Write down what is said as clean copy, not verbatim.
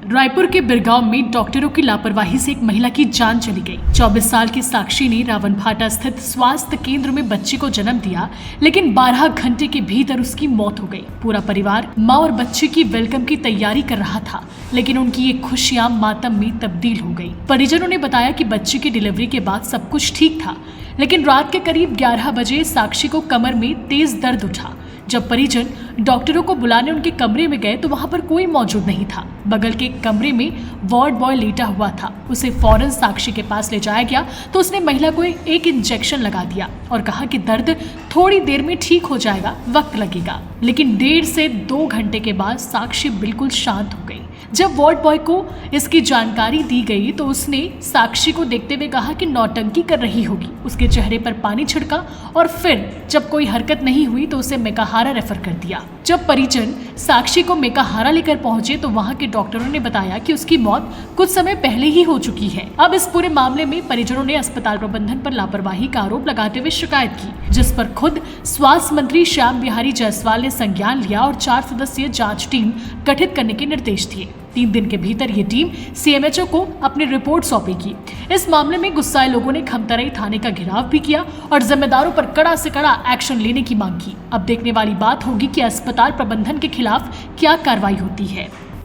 रायपुर के बिरगांव में डॉक्टरों की लापरवाही से एक महिला की जान चली गई। 24 साल की साक्षी ने रावणभाटा स्थित स्वास्थ्य केंद्र में बच्ची को जन्म दिया, लेकिन 12 घंटे के भीतर उसकी मौत हो गई। पूरा परिवार मां और बच्चे की वेलकम की तैयारी कर रहा था, लेकिन उनकी ये खुशियां मातम में तब्दील हो गई। परिजनों ने बताया कि बच्ची की डिलीवरी के बाद सब कुछ ठीक था, लेकिन रात के करीब 11 बजे साक्षी को कमर में तेज दर्द उठा। जब परिजन डॉक्टरों को बुलाने उनके कमरे में गए तो वहां पर कोई मौजूद नहीं था। बगल के कमरे में वार्ड बॉय लेटा हुआ था। उसे फौरन साक्षी के पास ले जाया गया तो उसने महिला को एक इंजेक्शन लगा दिया और कहा कि दर्द थोड़ी देर में ठीक हो जाएगा, वक्त लगेगा। लेकिन 1.5 से 2 घंटे के बाद साक्षी बिल्कुल शांत हो गई। जब वार्ड बॉय को इसकी जानकारी दी गई तो उसने साक्षी को देखते हुए कहा कि नौटंकी कर रही होगी। उसके चेहरे पर पानी छिड़का और फिर जब कोई हरकत नहीं हुई तो उसे मेकाहारा रेफर कर दिया। जब परिजन साक्षी को मेकाहारा लेकर पहुंचे तो वहां के डॉक्टरों ने बताया कि उसकी मौत कुछ समय पहले ही हो चुकी है। अब इस पूरे मामले में परिजनों ने अस्पताल प्रबंधन पर लापरवाही का आरोप लगाते हुए शिकायत की, जिस पर खुद स्वास्थ्य मंत्री श्याम बिहारी जायसवाल ने संज्ञान लिया और 4 सदस्यीय जांच टीम गठित करने के निर्देश दिए। 3 दिन के भीतर ये टीम सीएमएचओ को अपनी रिपोर्ट सौंपेगी। इस मामले में गुस्साए लोगों ने खमतराई थाने का घेराव भी किया और जिम्मेदारों पर कड़ा से कड़ा एक्शन लेने की मांग की। अब देखने वाली बात होगी कि अस्पताल प्रबंधन के खिलाफ क्या कार्रवाई होती है।